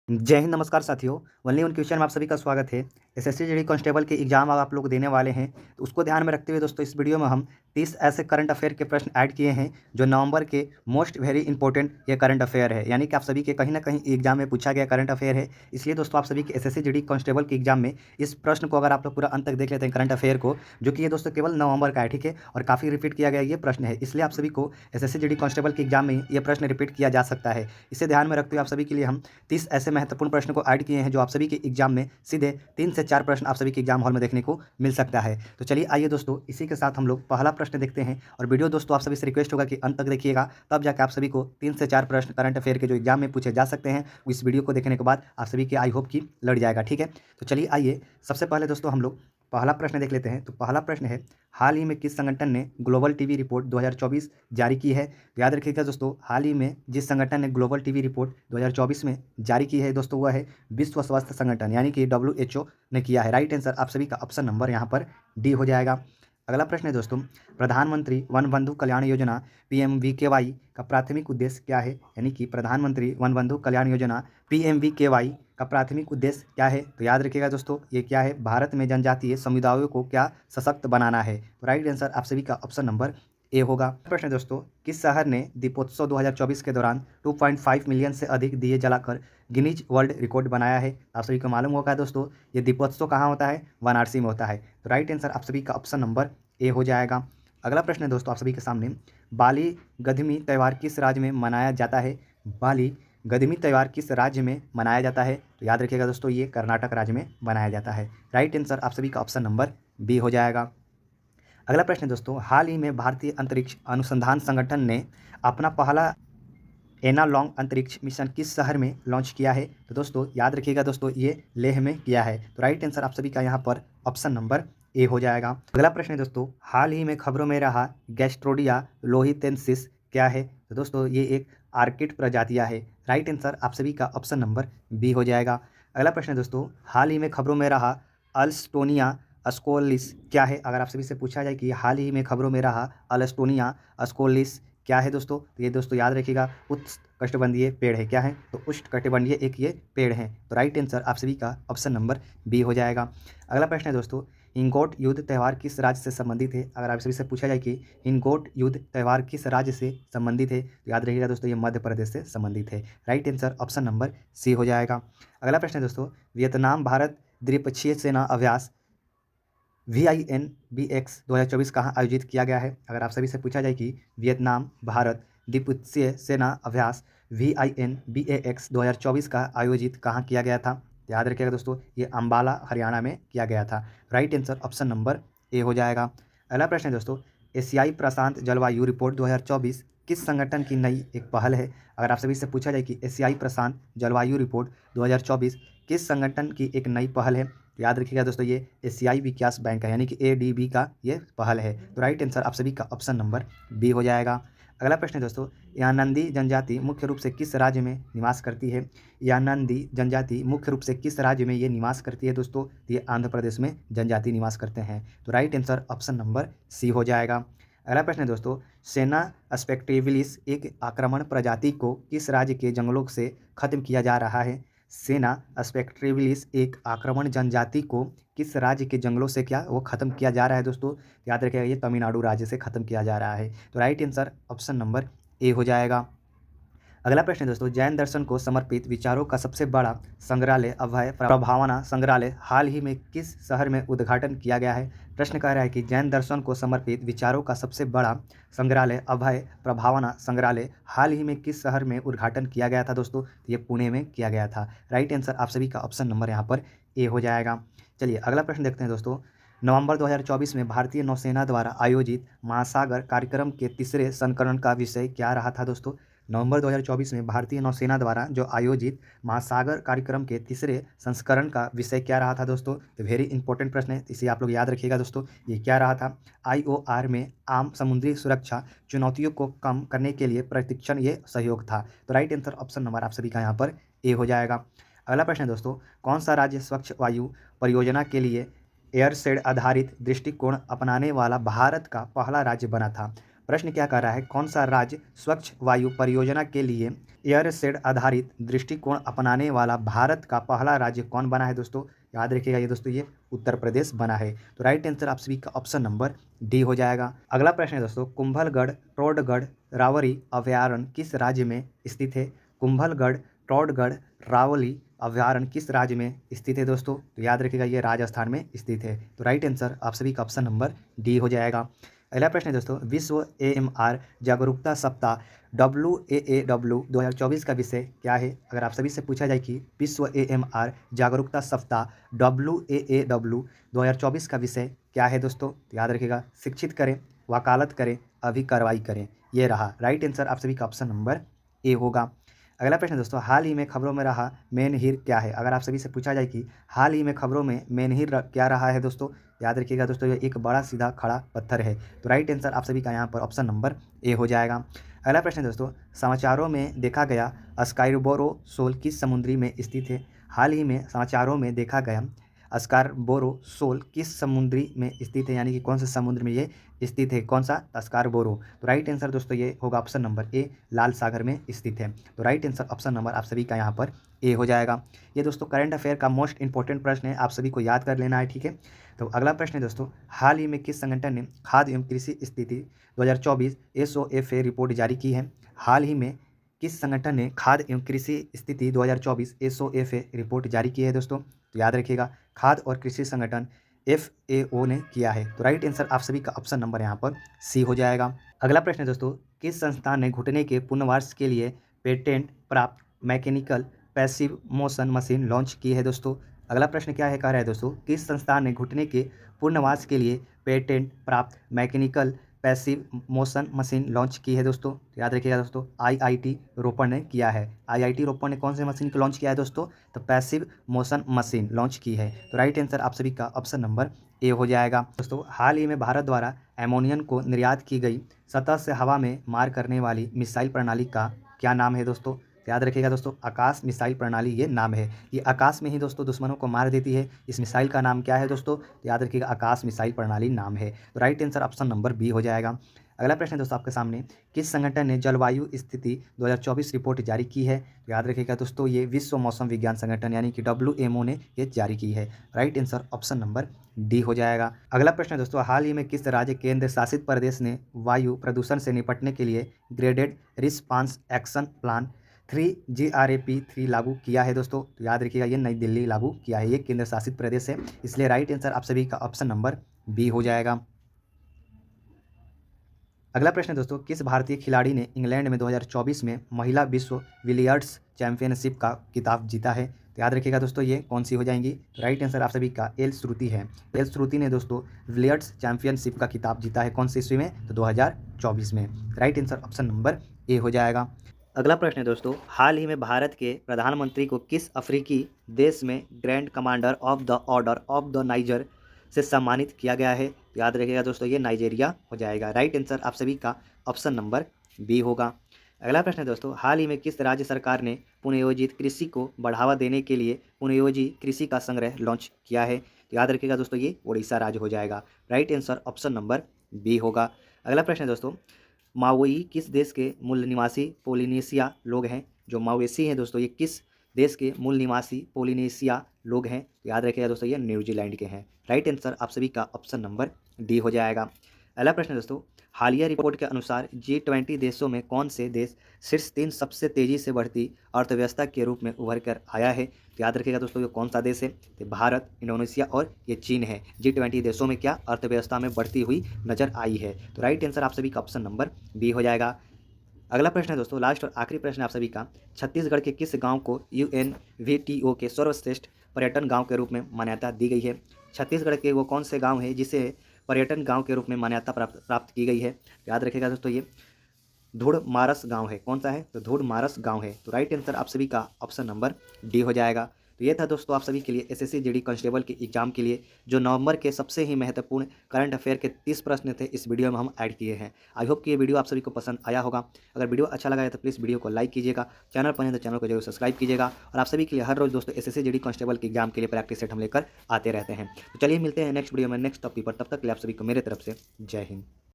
जय हिंद, नमस्कार साथियों। ओनली वन क्वेश्चन में आप सभी का स्वागत है। एसएससी जीडी कांस्टेबल के एग्जाम अब आप लोग देने वाले हैं, तो उसको ध्यान में रखते हुए दोस्तों इस वीडियो में हम 30 ऐसे करंट अफेयर के प्रश्न ऐड किए हैं जो नवंबर के मोस्ट वेरी इंपॉर्टेंट ये करंट अफेयर है, यानी कि आप सभी के कहीं ना कहीं एग्जाम में पूछा गया करंट अफेयर है। इसलिए दोस्तों आप सभी के एसएससी जीडी कांस्टेबल के एग्जाम में इस प्रश्न को अगर आप लोग पूरा अंत तक देख लेते हैं करंट अफेयर को, जो कि ये दोस्तों केवल नवंबर का है, ठीक है, और काफ़ी रिपीट किया गया ये प्रश्न है, इसलिए आप सभी को एसएससी जीडी कांस्टेबल के एग्जाम में ये प्रश्न रिपीट किया जा सकता है। इसे ध्यान में रखते हुए आप सभी के लिए हम 30 ऐसे महत्वपूर्ण प्रश्न को ऐड किए हैं जो आप सभी के एग्जाम में सीधे 3 से 4 प्रश्न आप सभी के एग्जाम हॉल में देखने को मिल सकता है। तो चलिए आइए दोस्तों, इसी के साथ हम लोग पहला प्रश्न देखते हैं, और वीडियो दोस्तों आप सभी से रिक्वेस्ट होगा कि अंत तक देखिएगा, तब जाकर आप सभी को 3 से 4 प्रश्न करंट अफेयर के जो एग्जाम में पूछे जा सकते हैं इस वीडियो को देखने के बाद आप सभी के आई होप की लड़ जाएगा, ठीक है। तो चलिए आइए सबसे पहले दोस्तों हम लोग पहला प्रश्न देख लेते हैं। तो पहला प्रश्न है, हाल ही में किस संगठन ने ग्लोबल टीबी रिपोर्ट 2024 जारी की है। तो याद रखिएगा दोस्तों, हाल ही में जिस संगठन ने ग्लोबल टीबी रिपोर्ट 2024 में जारी की है दोस्तों, वह है विश्व स्वास्थ्य संगठन, यानी कि WHO ने किया है। राइट आंसर आप सभी का ऑप्शन नंबर यहाँ पर डी हो जाएगा। अगला प्रश्न है दोस्तों, प्रधानमंत्री वन बंधु कल्याण योजना PMVKY का प्राथमिक उद्देश्य क्या है। यानी कि प्रधानमंत्री वन बंधु कल्याण योजना PMVKY का प्राथमिक उद्देश्य क्या है। तो याद रखिएगा दोस्तों, ये क्या है, भारत में जनजातीय समुदायों को क्या सशक्त बनाना है। तो राइट आंसर आप सभी का ऑप्शन नंबर ए होगा। प्रश्न है दोस्तों, किस शहर ने दीपोत्सव 2024 के दौरान 2.5 मिलियन से अधिक दिए जलाकर गिनीज वर्ल्ड रिकॉर्ड बनाया है। आप सभी को मालूम होगा दोस्तों, ये दीपोत्सव कहाँ होता है, वाराणसी में होता है। तो राइट आंसर आप सभी का ऑप्शन नंबर ए हो जाएगा। अगला प्रश्न है दोस्तों आप सभी के सामने, बाली गधमी त्यौहार किस राज्य में मनाया जाता है। बाली गधमी त्यौहार किस राज्य में मनाया जाता है। तो याद रखिएगा दोस्तों, ये कर्नाटक राज्य में मनाया जाता है। राइट आंसर आप सभी का ऑप्शन नंबर बी हो जाएगा। अगला प्रश्न है दोस्तों, हाल ही में भारतीय अंतरिक्ष अनुसंधान संगठन ने अपना पहला एनालॉन्ग अंतरिक्ष मिशन किस शहर में लॉन्च किया है। तो दोस्तों याद रखिएगा दोस्तों, ये लेह में किया है। तो राइट आंसर आप सभी का यहाँ पर ऑप्शन नंबर ए हो जाएगा। अगला प्रश्न है दोस्तों, हाल ही में खबरों में रहा गैस्ट्रोडिया लोहितेंसिस क्या है। तो दोस्तों ये एक आर्किड प्रजातियाँ है। राइट आंसर आप सभी का ऑप्शन नंबर बी हो जाएगा। अगला प्रश्न है दोस्तों, हाल ही में खबरों में रहा अल्स्टोनिया अस्कोलिस क्या है। अगर आप सभी से पूछा जाए कि हाल ही में खबरों में रहा अल्स्टोनिया अस्कोलिस क्या है दोस्तों, तो ये दोस्तों याद रखिएगा उष्णकटिबंधीय पेड़ है। क्या है, तो उष्णकटिबंधीय एक ये पेड़ है। तो राइट आंसर आप सभी का ऑप्शन नंबर बी हो जाएगा। अगला प्रश्न है दोस्तों, हिंगोट युद्ध त्यौहार किस राज्य से संबंधित है। अगर आप सभी से पूछा जाए कि हिंगोट युद्ध त्यौहार किस राज्य से संबंधित है, तो याद रखिएगा दोस्तों, ये मध्य प्रदेश से संबंधित है। Right answer option number C हो जाएगा। अगला प्रश्न है दोस्तों, वियतनाम भारत द्विपक्षीय सेना अभ्यास VINBX 2024 कहाँ आयोजित किया गया है। अगर आप सभी से पूछा जाए कि वियतनाम भारत द्विपक्षीय सेना अभ्यास VINBAX 2024 का आयोजित कहाँ किया गया था। याद रखिएगा दोस्तों, ये अंबाला हरियाणा में किया गया था। Right answer option number A हो जाएगा। अगला प्रश्न है दोस्तों, एशियाई प्रशांत जलवायु रिपोर्ट 2024 किस संगठन की नई एक पहल है। अगर आप सभी से पूछा जाए कि एशियाई प्रशांत जलवायु रिपोर्ट 2024 किस संगठन की एक नई पहल है, याद रखिएगा दोस्तों, ये एशियाई विकास बैंक है, यानी कि ADB का ये पहल है। तो राइट आंसर आप सभी का ऑप्शन नंबर बी हो जाएगा। अगला प्रश्न है दोस्तों, यानंदी जनजाति मुख्य रूप से किस राज्य में निवास करती है। यानंदी जनजाति मुख्य रूप से किस राज्य में ये निवास करती है दोस्तों, ये आंध्र प्रदेश में जनजाति निवास करते हैं। तो right answer option number C हो जाएगा। अगला प्रश्न है दोस्तों, सेना स्पेक्टेबिलिस एक आक्रमण प्रजाति को किस राज्य के जंगलों से खत्म किया जा रहा है। सेना स्पेक्ट्रेबिलिस एक आक्रमण जनजाति को किस राज्य के जंगलों से क्या वो खत्म किया जा रहा है दोस्तों, याद रखिएगा ये तमिलनाडु राज्य से खत्म किया जा रहा है। तो right answer option number A हो जाएगा। अगला प्रश्न है दोस्तों, जैन दर्शन को समर्पित विचारों का सबसे बड़ा संग्रहालय अभय प्रभावना संग्रहालय हाल ही में किस शहर में उद्घाटन किया गया है। प्रश्न कह रहा है कि जैन दर्शन को समर्पित विचारों का सबसे बड़ा संग्रहालय अभय प्रभावना संग्रहालय हाल ही में किस शहर में उद्घाटन किया गया था दोस्तों, तो ये पुणे में किया गया था। राइट आंसर आप सभी का ऑप्शन नंबर यहाँ पर ए हो जाएगा। चलिए अगला प्रश्न देखते हैं दोस्तों, नवंबर 2024 में भारतीय नौसेना द्वारा आयोजित महासागर कार्यक्रम के तीसरे संस्करण का विषय क्या रहा था दोस्तों। नवंबर 2024 में भारतीय नौसेना द्वारा जो आयोजित महासागर कार्यक्रम के तीसरे संस्करण का विषय क्या रहा था दोस्तों। तो वेरी इंपॉर्टेंट प्रश्न है, इसे आप लोग याद रखिएगा दोस्तों, ये क्या रहा था। IOR में आम समुद्री सुरक्षा चुनौतियों को कम करने के लिए प्रशिक्षण ये सहयोग था। तो राइट आंसर ऑप्शन नंबर आप सभी का यहाँ पर ए हो जाएगा। अगला प्रश्न है दोस्तों, कौन सा राज्य स्वच्छ वायु परियोजना के लिए एयरशेड आधारित दृष्टिकोण अपनाने वाला भारत का पहला राज्य बना था। प्रश्न क्या कर रहा है, कौन सा राज्य स्वच्छ वायु परियोजना के लिए एयरशेड आधारित दृष्टिकोण अपनाने वाला भारत का पहला राज्य कौन बना है दोस्तों? याद रखिएगा ये दोस्तों, ये उत्तर प्रदेश बना है। तो राइट आंसर आप सभी का ऑप्शन नंबर डी हो जाएगा। अगला प्रश्न है दोस्तों, कुंभलगढ़ टोडगढ़ रावरी अभयारण्य किस राज्य में स्थित है? कुंभलगढ़ टोडगढ़ रावली अभयारण्य किस राज्य में स्थित है दोस्तों? तो याद रखिएगा ये राजस्थान में स्थित है। तो राइट आंसर आप सभी का ऑप्शन नंबर डी हो जाएगा। अगला प्रश्न है दोस्तों, विश्व AMR जागरूकता सप्ताह WAAW 2024 का विषय क्या है? अगर आप सभी से पूछा जाए कि विश्व AMR जागरूकता सप्ताह WAAW 2024 का विषय क्या है दोस्तों? तो याद रखिएगा, शिक्षित करें, वकालत करें, अभी कार्रवाई करें। ये रहा राइट आंसर आप सभी का ऑप्शन नंबर ए होगा। अगला प्रश्न दोस्तों, हाल ही में खबरों में रहा मेनहीर क्या है? अगर आप सभी से पूछा जाए कि हाल ही में खबरों में मेनहीर क्या रहा है दोस्तों? याद रखिएगा दोस्तों, ये एक बड़ा सीधा खड़ा पत्थर है। तो राइट आंसर आप सभी का यहाँ पर ऑप्शन नंबर ए हो जाएगा। अगला प्रश्न दोस्तों, समाचारों में देखा गया स्कार्बोरो शोल किस समुद्री में स्थित है? हाल ही में समाचारों में देखा गया स्कार्बोरो शोल किस समुद्री में स्थित है, यानी कि कौन से समुद्र में ये स्थित है? कौन सा? स्कार्बोरो। तो राइट आंसर दोस्तों ये होगा ऑप्शन नंबर ए, लाल सागर में स्थित है। तो राइट आंसर ऑप्शन नंबर आप सभी का यहाँ पर ए हो जाएगा। ये दोस्तों करंट अफेयर का मोस्ट इंपॉर्टेंट प्रश्न है, आप सभी को याद कर लेना है, ठीक है। तो अगला प्रश्न है दोस्तों, हाल ही में किस संगठन ने खाद्य एवं कृषि स्थिति 2024 SOFA रिपोर्ट जारी की है? हाल ही में किस संगठन ने खाद्य एवं कृषि स्थिति 2024 SOFA रिपोर्ट जारी की है दोस्तों? तो याद रखिएगा, खाद्य और कृषि संगठन FAO ने किया है। तो राइट आंसर आप सभी का ऑप्शन नंबर यहाँ पर सी हो जाएगा। अगला प्रश्न है दोस्तों, किस संस्थान ने घुटने के पुनर्वास के लिए पेटेंट प्राप्त mechanical passive motion machine launch की है दोस्तों? अगला प्रश्न क्या है, कह रहा है दोस्तों, किस संस्थान ने घुटने के पुनर्वास के लिए पेटेंट प्राप्त mechanical passive motion machine launch की है दोस्तों? याद रखिएगा दोस्तों, IIT रोपड़ ने किया है। IIT रोपड़ ने कौन से मशीन को लॉन्च किया है दोस्तों? तो पैसिव मोशन मशीन लॉन्च की है। तो राइट आंसर आप सभी का ऑप्शन नंबर ए हो जाएगा। दोस्तों हाल ही में भारत द्वारा एमोनियन को निर्यात की गई सतह से हवा में मार करने वाली मिसाइल प्रणाली का क्या नाम है दोस्तों? याद रखिएगा दोस्तों, आकाश मिसाइल प्रणाली ये नाम है। ये आकाश में ही दोस्तों दुश्मनों को मार देती है। इस मिसाइल का नाम क्या है दोस्तों? तो याद रखिएगा, आकाश मिसाइल प्रणाली नाम है। तो right answer option number B हो जाएगा। अगला प्रश्न है दोस्तों आपके सामने, किस संगठन ने जलवायु स्थिति 2024 रिपोर्ट जारी की है? तो याद रखिएगा दोस्तों, ये विश्व मौसम विज्ञान संगठन यानी कि WMO ने ये जारी की है। Right answer option number D हो जाएगा। अगला प्रश्न है दोस्तों, हाल ही में किस राज्य केंद्र शासित प्रदेश ने वायु प्रदूषण से निपटने के लिए graded response action plan 3GRAP3 लागू किया है दोस्तों? तो याद रखिएगा, ये नई दिल्ली लागू किया है, ये केंद्र शासित प्रदेश है, इसलिए राइट आंसर आप सभी का ऑप्शन नंबर बी हो जाएगा। अगला प्रश्न है दोस्तों, किस भारतीय खिलाड़ी ने इंग्लैंड में 2024 में महिला विश्व बिलियर्ड्स चैंपियनशिप का खिताब जीता है? तो याद रखिएगा दोस्तों, ये कौन सी हो जाएंगी? तो राइट आंसर आप सभी का एल श्रुति है। एल श्रुति ने दोस्तों बिलियर्ड्स चैंपियनशिप का खिताब जीता है, कौन सी ईस्वी में? तो 2024 में। Right answer option number A हो जाएगा। अगला प्रश्न है दोस्तों, हाल ही में भारत के प्रधानमंत्री को किस अफ्रीकी देश में grand commander of the order of the niger से सम्मानित किया गया है? याद रखिएगा दोस्तों, ये नाइजेरिया हो जाएगा। राइट आंसर आप सभी का ऑप्शन नंबर बी होगा। अगला प्रश्न है दोस्तों, हाल ही में किस राज्य सरकार ने पुनर्योजित कृषि को बढ़ावा देने के लिए पुनर्योजी कृषि का संग्रह लॉन्च किया है? तो याद रखिएगा दोस्तों, ये उड़ीसा राज्य हो जाएगा। Right answer option number B होगा। अगला प्रश्न है दोस्तों, माओई किस देश के मूल निवासी पोलिनेशिया लोग हैं? जो माओवेसी हैं दोस्तों, ये किस देश के मूल निवासी पोलिनेशिया लोग हैं? तो याद रखिएगा दोस्तों, ये न्यूजीलैंड के हैं। राइट आंसर आप सभी का ऑप्शन नंबर डी हो जाएगा। अगला प्रश्न दोस्तों, हालिया रिपोर्ट के अनुसार G20 देशों में कौन से देश शीर्ष 3 सबसे तेजी से बढ़ती अर्थव्यवस्था के रूप में उभर कर आया है? तो याद रखिएगा दोस्तों, ये कौन सा देश है? तो भारत, इंडोनेशिया और ये चीन है। G20 देशों में क्या अर्थव्यवस्था में बढ़ती हुई नजर आई है? तो राइट आंसर आप सभी का ऑप्शन नंबर बी हो जाएगा। अगला प्रश्न है दोस्तों, लास्ट और आखिरी प्रश्न आप सभी का, छत्तीसगढ़ के किस गांव को UNVTO के सर्वश्रेष्ठ पर्यटन गांव के रूप में मान्यता दी गई है? छत्तीसगढ़ के वो कौन से गांव है जिसे पर्यटन गांव के रूप में मान्यता प्राप्त की गई है? याद रखिएगा दोस्तों, ये धूड़ मारस गांव है। कौन सा है? तो धूड़ मारस गांव है। तो राइट आंसर आप सभी का ऑप्शन नंबर डी हो जाएगा। तो ये था दोस्तों आप सभी के लिए SSC GD कांस्टेबल के एग्जाम के लिए जो नवंबर के सबसे ही महत्वपूर्ण करंट अफेयर के 30 प्रश्न थे, इस वीडियो में हम ऐड किए हैं। आई होप कि ये वीडियो आप सभी को पसंद आया होगा। अगर वीडियो अच्छा लगा है तो प्लीज़ वीडियो को लाइक कीजिएगा, चैनल पर हैं तो चैनल को जरूर सब्सक्राइब कीजिएगा। और आप सभी के लिए हर रोज दोस्तों SSC GD कांस्टेबल के एग्जाम के लिए प्रैक्टिस सेट हम लेकर आते रहते हैं। तो चलिए मिलते हैं नेक्स्ट वीडियो में नेक्स्ट टॉपिक पर, तब तक के लिए आप सभी को मेरे तरफ से जय हिंद।